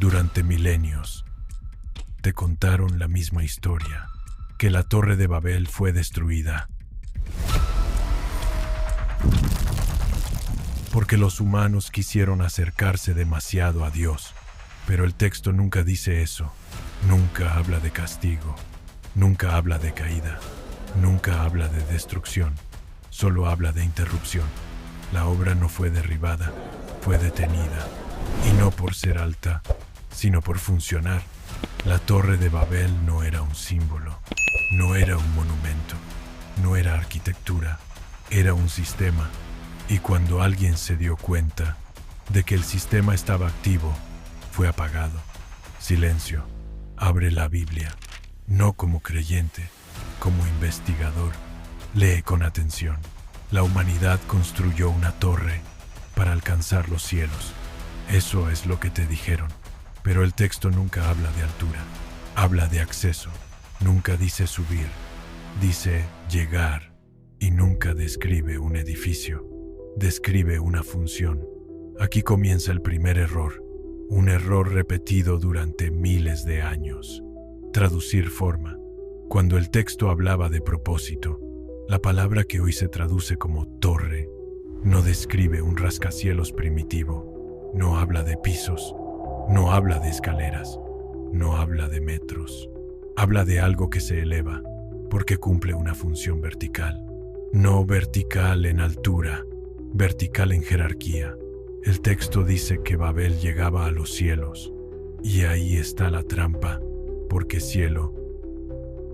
Durante milenios, te contaron la misma historia, que la Torre de Babel fue destruida porque los humanos quisieron acercarse demasiado a Dios. Pero el texto nunca dice eso. Nunca habla de castigo. Nunca habla de caída. Nunca habla de destrucción. Solo habla de interrupción. La obra no fue derribada, fue detenida. Y no por ser alta, sino por funcionar. La Torre de Babel no era un símbolo, no era un monumento, no era arquitectura, era un sistema. Y cuando alguien se dio cuenta de que el sistema estaba activo, fue apagado. Silencio. Abre la Biblia, no como creyente, como investigador. Lee con atención. La humanidad construyó una torre para alcanzar los cielos. Eso es lo que te dijeron. Pero el texto nunca habla de altura. Habla de acceso. Nunca dice subir. Dice llegar. Y nunca describe un edificio. Describe una función. Aquí comienza el primer error. Un error repetido durante miles de años. Traducir forma. Cuando el texto hablaba de propósito, la palabra que hoy se traduce como torre no describe un rascacielos primitivo. No habla de pisos. No habla de escaleras. No habla de metros. Habla de algo que se eleva, porque cumple una función vertical. No vertical en altura, vertical en jerarquía. El texto dice que Babel llegaba a los cielos, y ahí está la trampa, porque cielo,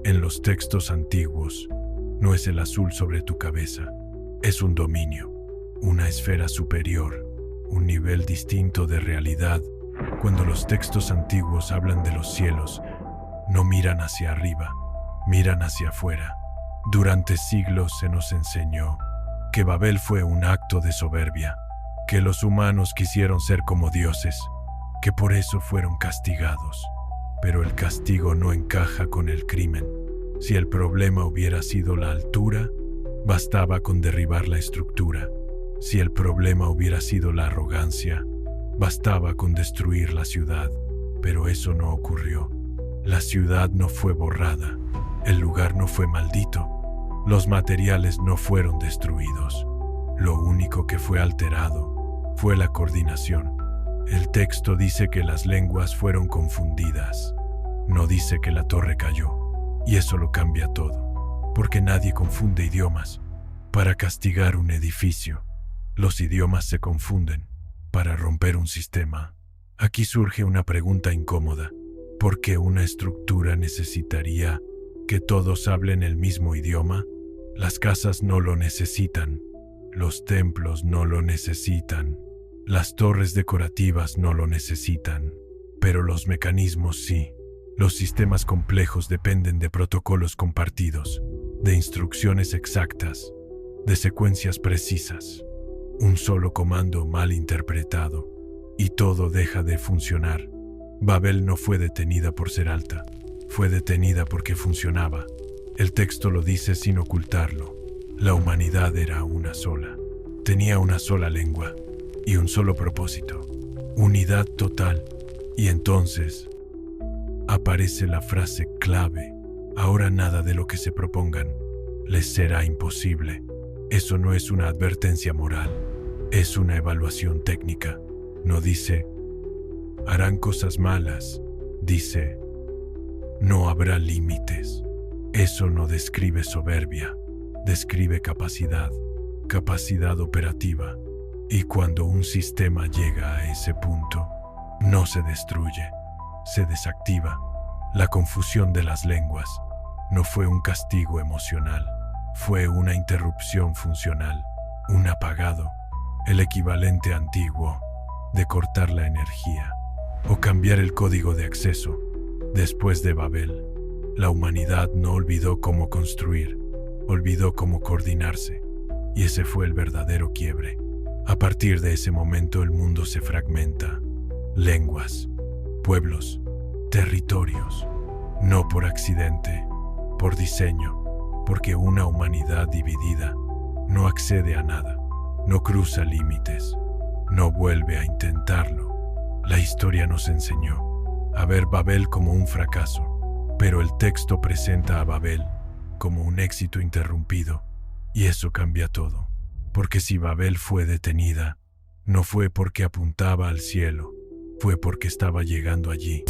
en los textos antiguos, no es el azul sobre tu cabeza, es un dominio, una esfera superior, un nivel distinto de realidad. Cuando los textos antiguos hablan de los cielos, no miran hacia arriba, miran hacia afuera. Durante siglos se nos enseñó que Babel fue un acto de soberbia, que los humanos quisieron ser como dioses, que por eso fueron castigados. Pero el castigo no encaja con el crimen. Si el problema hubiera sido la altura, bastaba con derribar la estructura. Si el problema hubiera sido la arrogancia, bastaba con destruir la ciudad. Pero eso no ocurrió. La ciudad no fue borrada. El lugar no fue maldito. Los materiales no fueron destruidos. Lo único que fue alterado fue la coordinación. El texto dice que las lenguas fueron confundidas. No dice que la torre cayó. Y eso lo cambia todo. Porque nadie confunde idiomas para castigar un edificio. Los idiomas se confunden para romper un sistema. Aquí surge una pregunta incómoda. ¿Por qué una estructura necesitaría que todos hablen el mismo idioma? Las casas no lo necesitan. Los templos no lo necesitan. Las torres decorativas no lo necesitan. Pero los mecanismos sí. Los sistemas complejos dependen de protocolos compartidos, de instrucciones exactas, de secuencias precisas. Un solo comando mal interpretado y todo deja de funcionar. Babel no fue detenida por ser alta, fue detenida porque funcionaba. El texto lo dice sin ocultarlo. La humanidad era una sola. Tenía una sola lengua y un solo propósito. Unidad total. Y entonces aparece la frase clave. Ahora nada de lo que se propongan les será imposible. Eso no es una advertencia moral. Es una evaluación técnica. No dice, harán cosas malas. Dice, no habrá límites. Eso no describe soberbia. Describe capacidad. Capacidad operativa. Y cuando un sistema llega a ese punto, no se destruye, se desactiva. La confusión de las lenguas no fue un castigo emocional, fue una interrupción funcional, un apagado, el equivalente antiguo de cortar la energía o cambiar el código de acceso. Después de Babel, la humanidad no olvidó cómo construir, olvidó cómo coordinarse, y ese fue el verdadero quiebre. A partir de ese momento el mundo se fragmenta. Lenguas, pueblos, territorios, no por accidente, por diseño, porque una humanidad dividida no accede a nada, no cruza límites, no vuelve a intentarlo. La historia nos enseñó a ver Babel como un fracaso, pero el texto presenta a Babel como un éxito interrumpido, y eso cambia todo. Porque si Babel fue detenida, no fue porque apuntaba al cielo, fue porque estaba llegando allí.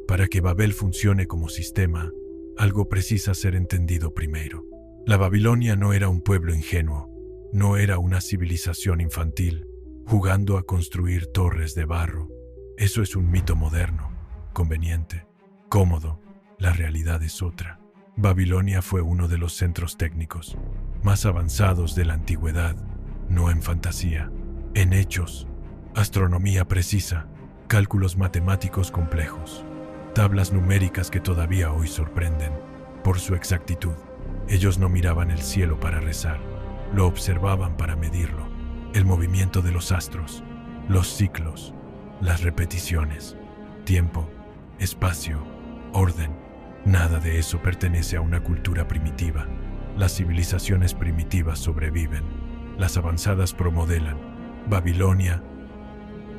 Para que Babel funcione como sistema, algo precisa ser entendido primero. La Babilonia no era un pueblo ingenuo, no era una civilización infantil, jugando a construir torres de barro. Eso es un mito moderno, conveniente, cómodo. La realidad es otra. Babilonia fue uno de los centros técnicos más avanzados de la antigüedad, no en fantasía, en hechos, astronomía precisa, cálculos matemáticos complejos, tablas numéricas que todavía hoy sorprenden por su exactitud. Ellos no miraban el cielo para rezar, lo observaban para medirlo, el movimiento de los astros, los ciclos, las repeticiones, tiempo, espacio, orden. Nada de eso pertenece a una cultura primitiva. Las civilizaciones primitivas sobreviven, las avanzadas promodelan. Babilonia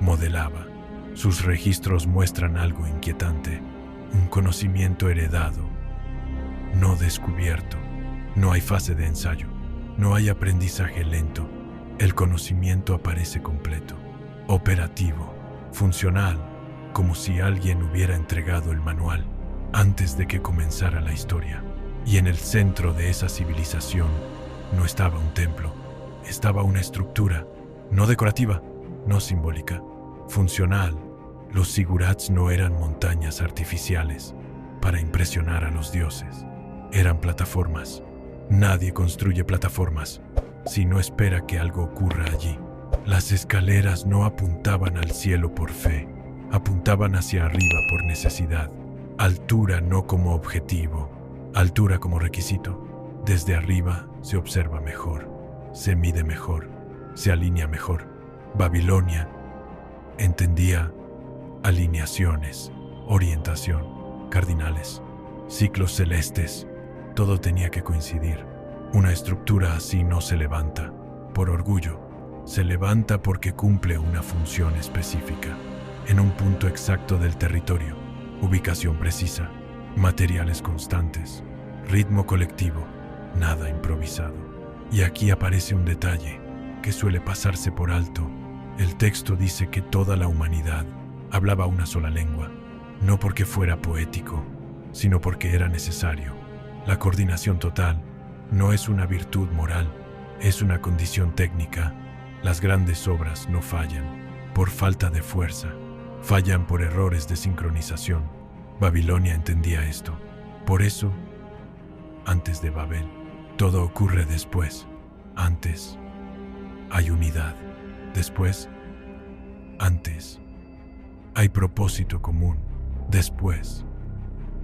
modelaba. Sus registros muestran algo inquietante, un conocimiento heredado, no descubierto. No hay fase de ensayo, no hay aprendizaje lento. El conocimiento aparece completo, operativo, funcional, como si alguien hubiera entregado el manual antes de que comenzara la historia. Y en el centro de esa civilización no estaba un templo, estaba una estructura, no decorativa, no simbólica, funcional. Los zigurats no eran montañas artificiales para impresionar a los dioses, eran plataformas. Nadie construye plataformas si no espera que algo ocurra allí. Las escaleras no apuntaban al cielo por fe, apuntaban hacia arriba por necesidad. Altura no como objetivo, altura como requisito. Desde arriba se observa mejor, se mide mejor, se alinea mejor. Babilonia entendía alineaciones, orientación, cardinales, ciclos celestes. Todo tenía que coincidir. Una estructura así no se levanta por orgullo, se levanta porque cumple una función específica, en un punto exacto del territorio, ubicación precisa, materiales constantes, ritmo colectivo, nada improvisado. Y aquí aparece un detalle que suele pasarse por alto. El texto dice que toda la humanidad hablaba una sola lengua, no porque fuera poético, sino porque era necesario. La coordinación total no es una virtud moral, es una condición técnica. Las grandes obras no fallan por falta de fuerza, fallan por errores de sincronización. Babilonia entendía esto. Por eso, antes de Babel, todo ocurre después. Antes, hay unidad. Después, antes, hay propósito común. Después,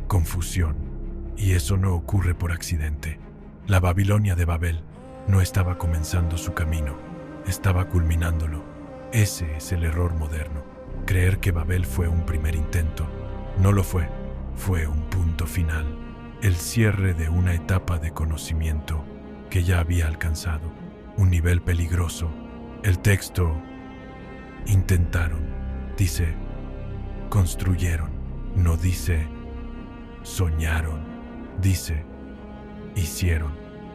confusión. Y eso no ocurre por accidente. La Babilonia de Babel no estaba comenzando su camino, estaba culminándolo. Ese es el error moderno. Creer que Babel fue un primer intento. No lo fue. Fue un punto final. El cierre de una etapa de conocimiento que ya había alcanzado un nivel peligroso. El texto intentaron, dice construyeron, no dice soñaron, dice hicieron.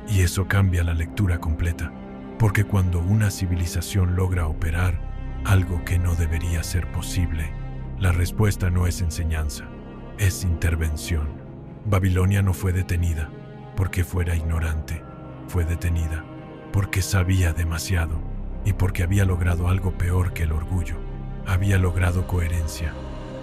Y eso cambia la lectura completa, porque cuando una civilización logra operar algo que no debería ser posible, la respuesta no es enseñanza, es intervención. Babilonia no fue detenida porque fuera ignorante, fue detenida porque sabía demasiado y porque había logrado algo peor que el orgullo. Había logrado coherencia,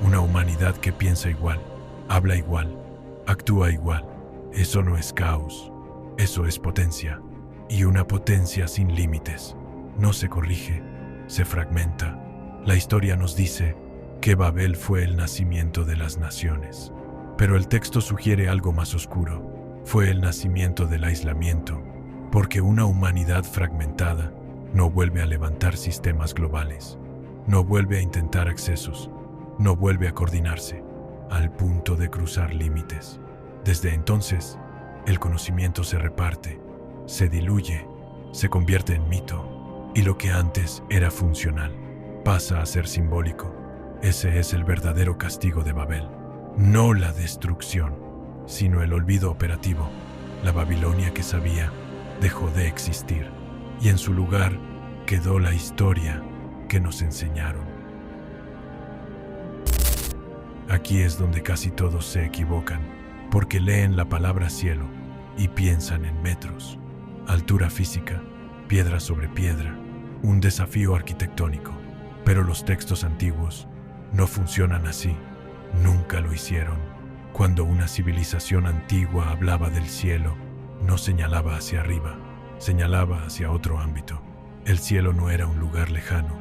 una humanidad que piensa igual, habla igual, actúa igual. Eso no es caos, eso es potencia, y una potencia sin límites. No se corrige, se fragmenta. La historia nos dice que Babel fue el nacimiento de las naciones, pero el texto sugiere algo más oscuro. Fue el nacimiento del aislamiento, porque una humanidad fragmentada no vuelve a levantar sistemas globales, no vuelve a intentar accesos, no vuelve a coordinarse, al punto de cruzar límites. Desde entonces, el conocimiento se reparte, se diluye, se convierte en mito, y lo que antes era funcional pasa a ser simbólico. Ese es el verdadero castigo de Babel. No la destrucción, sino el olvido operativo. La Babilonia que sabía dejó de existir y en su lugar quedó la historia que nos enseñaron. Aquí es donde casi todos se equivocan, porque leen la palabra cielo y piensan en metros, altura física, piedra sobre piedra, un desafío arquitectónico. Pero los textos antiguos no funcionan así, nunca lo hicieron. Cuando una civilización antigua hablaba del cielo, no señalaba hacia arriba, señalaba hacia otro ámbito. El cielo no era un lugar lejano,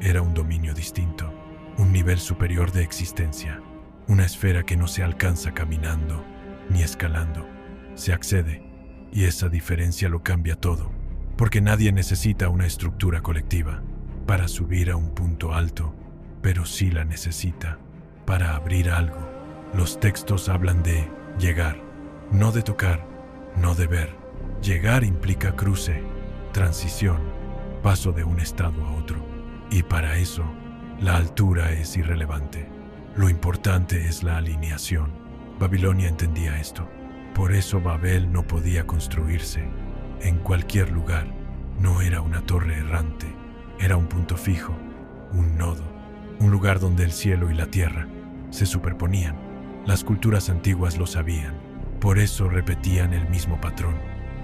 era un dominio distinto, un nivel superior de existencia, una esfera que no se alcanza caminando ni escalando, se accede, y esa diferencia lo cambia todo, porque nadie necesita una estructura colectiva para subir a un punto alto, pero sí la necesita para abrir algo. Los textos hablan de llegar, no de tocar, no de ver. Llegar implica cruce, transición, paso de un estado a otro. Y para eso, la altura es irrelevante. Lo importante es la alineación. Babilonia entendía esto. Por eso Babel no podía construirse en cualquier lugar. No era una torre errante, era un punto fijo, un nodo, un lugar donde el cielo y la tierra se superponían. Las culturas antiguas lo sabían, por eso repetían el mismo patrón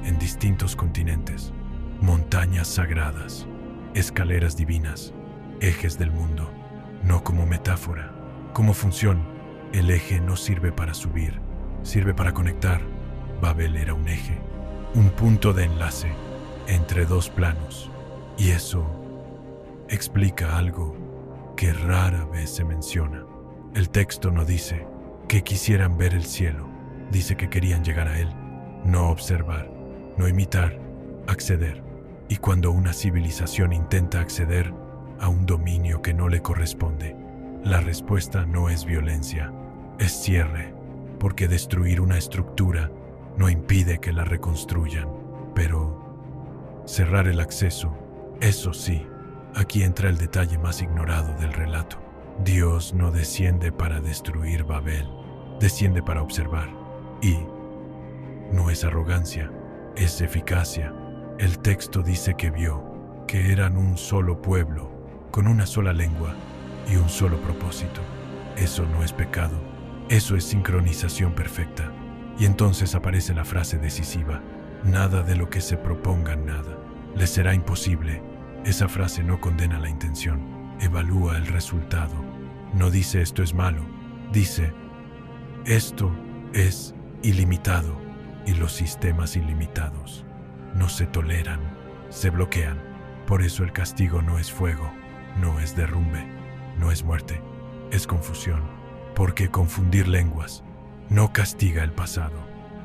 en distintos continentes. Montañas sagradas, escaleras divinas, ejes del mundo, no como metáfora, como función. El eje no sirve para subir, sirve para conectar. Babel era un eje, un punto de enlace entre dos planos, y eso explica algo que rara vez se menciona. El texto no dice que quisieran ver el cielo, dice que querían llegar a él, no observar, no imitar, acceder. Y cuando una civilización intenta acceder a un dominio que no le corresponde, la respuesta no es violencia, es cierre, porque destruir una estructura no impide que la reconstruyan, pero cerrar el acceso, eso sí. Aquí entra el detalle más ignorado del relato. Dios no desciende para destruir Babel, desciende para observar. Y no es arrogancia, es eficacia. El texto dice que vio que eran un solo pueblo, con una sola lengua y un solo propósito. Eso no es pecado, eso es sincronización perfecta. Y entonces aparece la frase decisiva: nada de lo que se propongan, nada les será imposible. Esa frase no condena la intención, evalúa el resultado. No dice esto es malo, dice esto es ilimitado, y los sistemas ilimitados no se toleran, se bloquean. Por eso el castigo no es fuego, no es derrumbe, no es muerte, es confusión. Porque confundir lenguas no castiga el pasado,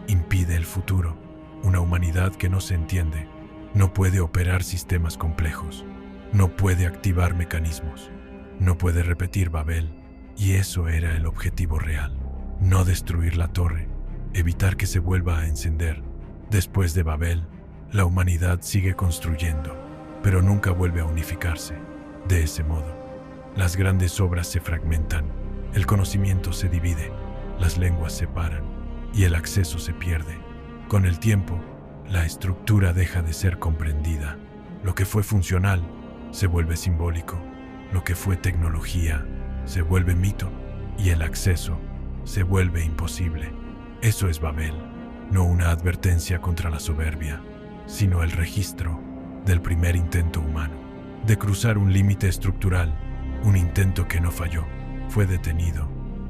impide el futuro. Una humanidad que no se entiende no puede operar sistemas complejos, no puede activar mecanismos, no puede repetir Babel. Y eso era el objetivo real: no destruir la torre, evitar que se vuelva a encender. Después de Babel, la humanidad sigue construyendo, pero nunca vuelve a unificarse. De ese modo, las grandes obras se fragmentan, el conocimiento se divide, las lenguas se paran y el acceso se pierde. Con el tiempo, la estructura deja de ser comprendida. Lo que fue funcional se vuelve simbólico, lo que fue tecnología se vuelve mito y el acceso se vuelve imposible. Eso es Babel, no una advertencia contra la soberbia, sino el registro del primer intento humano de cruzar un límite estructural, un intento que no falló, fue detenido.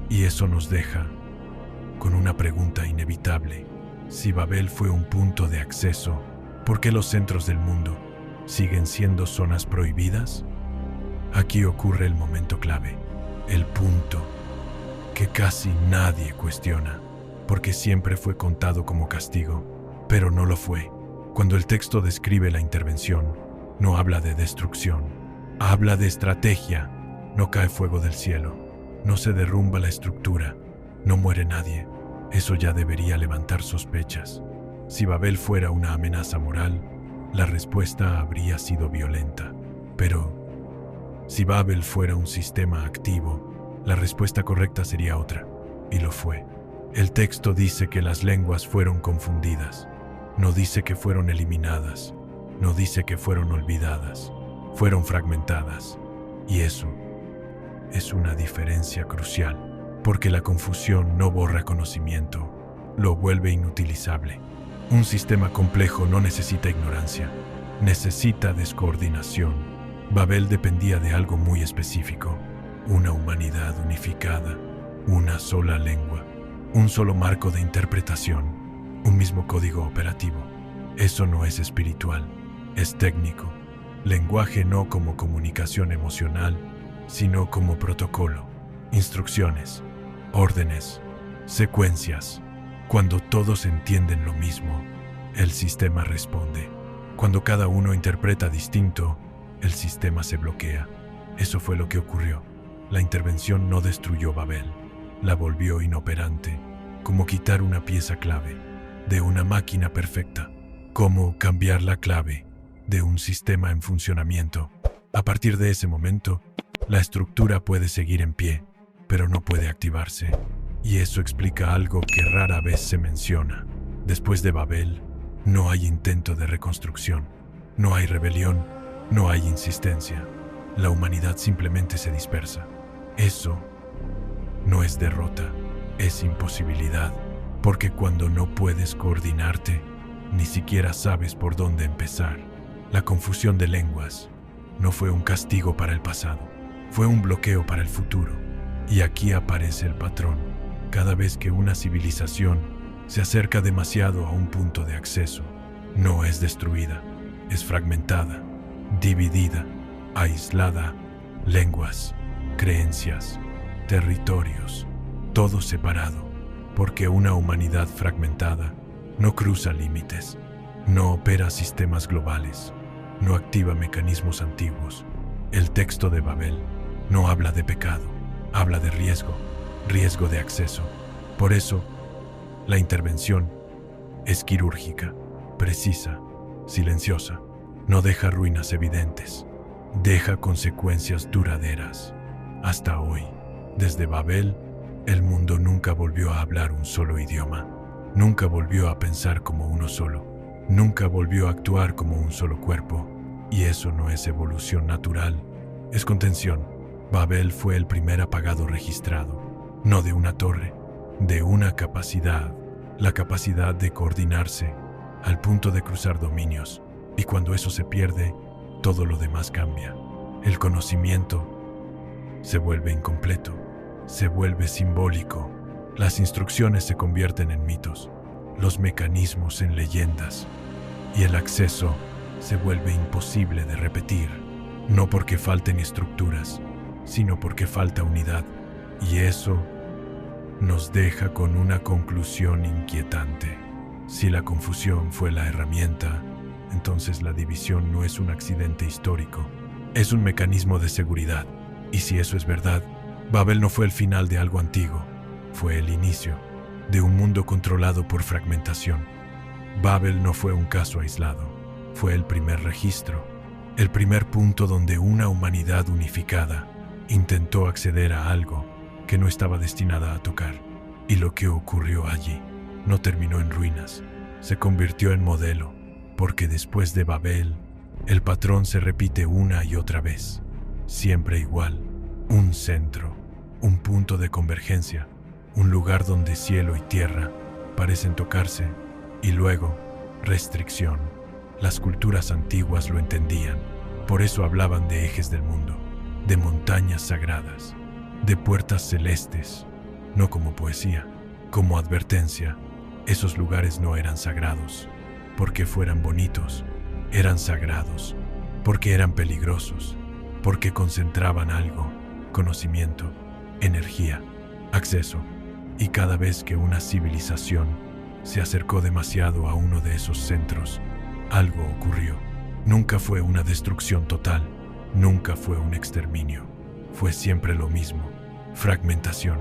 Y eso nos deja con una pregunta inevitable: si Babel fue un punto de acceso, ¿por qué los centros del mundo siguen siendo zonas prohibidas? Aquí ocurre el momento clave, el punto que casi nadie cuestiona, porque siempre fue contado como castigo, pero no lo fue. Cuando el texto describe la intervención, no habla de destrucción, habla de estrategia. No cae fuego del cielo, no se derrumba la estructura, no muere nadie. Eso ya debería levantar sospechas. Si Babel fuera una amenaza moral, la respuesta habría sido violenta. Pero Si Babel fuera un sistema activo, la respuesta correcta sería otra, y lo fue. El texto dice que las lenguas fueron confundidas. No dice que fueron eliminadas. No dice que fueron olvidadas. Fueron fragmentadas. Y eso es una diferencia crucial, porque la confusión no borra conocimiento, lo vuelve inutilizable. Un sistema complejo no necesita ignorancia, necesita descoordinación. Babel dependía de algo muy específico, una humanidad unificada, una sola lengua, un solo marco de interpretación, un mismo código operativo. Eso no es espiritual, es técnico. Lenguaje no como comunicación emocional, sino como protocolo, instrucciones, órdenes, secuencias. Cuando todos entienden lo mismo, el sistema responde. Cuando cada uno interpreta distinto, el sistema se bloquea. Eso fue lo que ocurrió. La intervención no destruyó Babel, la volvió inoperante, como quitar una pieza clave de una máquina perfecta, como cambiar la clave de un sistema en funcionamiento. A partir de ese momento, la estructura puede seguir en pie, pero no puede activarse. Y eso explica algo que rara vez se menciona. Después de Babel, no hay intento de reconstrucción, no hay rebelión, no hay insistencia. La humanidad simplemente se dispersa. Eso no es derrota, es imposibilidad, porque cuando no puedes coordinarte, ni siquiera sabes por dónde empezar. La confusión de lenguas no fue un castigo para el pasado, fue un bloqueo para el futuro. Y aquí aparece el patrón. Cada vez que una civilización se acerca demasiado a un punto de acceso, no es destruida, es fragmentada, dividida, aislada, lenguas, creencias, territorios, todo separado, porque una humanidad fragmentada no cruza límites, no opera sistemas globales, no activa mecanismos antiguos. El texto de Babel no habla de pecado, habla de riesgo, riesgo de acceso. Por eso, la intervención es quirúrgica, precisa, silenciosa. No deja ruinas evidentes, deja consecuencias duraderas. Hasta hoy, desde Babel, el mundo nunca volvió a hablar un solo idioma, nunca volvió a pensar como uno solo, nunca volvió a actuar como un solo cuerpo. Y eso no es evolución natural, es contención. Babel fue el primer apagado registrado, no de una torre, de una capacidad, la capacidad de coordinarse al punto de cruzar dominios. Y cuando eso se pierde, todo lo demás cambia. El conocimiento se vuelve incompleto, se vuelve simbólico. Las instrucciones se convierten en mitos, los mecanismos en leyendas, y el acceso se vuelve imposible de repetir, no porque falten estructuras, sino porque falta unidad. Y eso nos deja con una conclusión inquietante. Si la confusión fue la herramienta, entonces la división no es un accidente histórico, es un mecanismo de seguridad. Y si eso es verdad, Babel no fue el final de algo antiguo, fue el inicio de un mundo controlado por fragmentación. Babel no fue un caso aislado, fue el primer registro, el primer punto donde una humanidad unificada intentó acceder a algo que no estaba destinada a tocar. Y lo que ocurrió allí no terminó en ruinas, se convirtió en modelo, porque después de Babel, el patrón se repite una y otra vez, siempre igual, un centro, un punto de convergencia, un lugar donde cielo y tierra parecen tocarse, y luego, restricción. Las culturas antiguas lo entendían, por eso hablaban de ejes del mundo, de montañas sagradas, de puertas celestes, no como poesía, como advertencia. Esos lugares no eran sagrados porque fueran bonitos, eran sagrados porque eran peligrosos, porque concentraban algo, conocimiento, energía, acceso. Y cada vez que una civilización se acercó demasiado a uno de esos centros, algo ocurrió. Nunca fue una destrucción total, nunca fue un exterminio. Fue siempre lo mismo: fragmentación,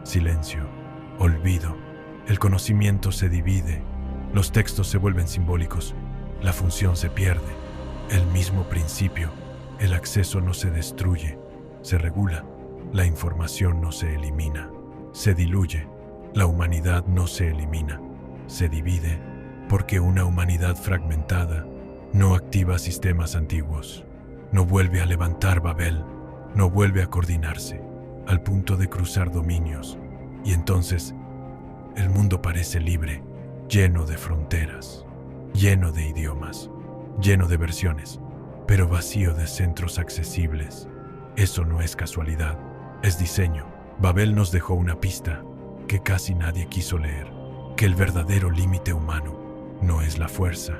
silencio, olvido. El conocimiento se divide, los textos se vuelven simbólicos, la función se pierde. El mismo principio, El acceso no se destruye, se regula. La información no se elimina, se diluye. La humanidad no se elimina, se divide, porque una humanidad fragmentada no activa sistemas antiguos, no vuelve a levantar Babel, no vuelve a coordinarse, al punto de cruzar dominios, y entonces el mundo parece libre, lleno de fronteras, lleno de idiomas, lleno de versiones, pero vacío de centros accesibles. Eso no es casualidad, es diseño. Babel nos dejó una pista que casi nadie quiso leer, que el verdadero límite humano no es la fuerza,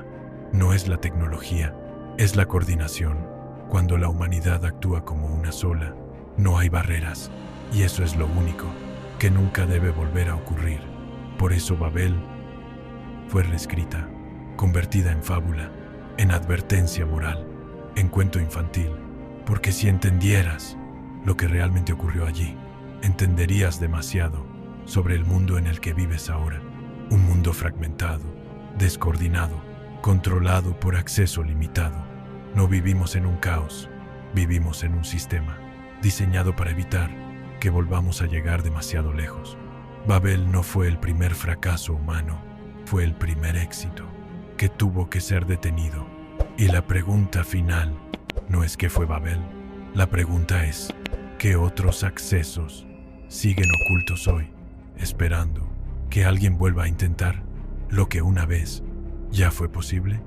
no es la tecnología, es la coordinación. Cuando la humanidad actúa como una sola, no hay barreras, y eso es lo único que nunca debe volver a ocurrir. Por eso Babel fue reescrita, convertida en fábula, en advertencia moral, en cuento infantil, porque si entendieras lo que realmente ocurrió allí, entenderías demasiado sobre el mundo en el que vives ahora, un mundo fragmentado, descoordinado, controlado por acceso limitado. No vivimos en un caos, vivimos en un sistema diseñado para evitar que volvamos a llegar demasiado lejos. Babel no fue el primer fracaso humano, fue el primer éxito que tuvo que ser detenido. Y la pregunta final no es qué fue Babel, la pregunta es qué otros accesos siguen ocultos hoy, esperando que alguien vuelva a intentar lo que una vez ya fue posible.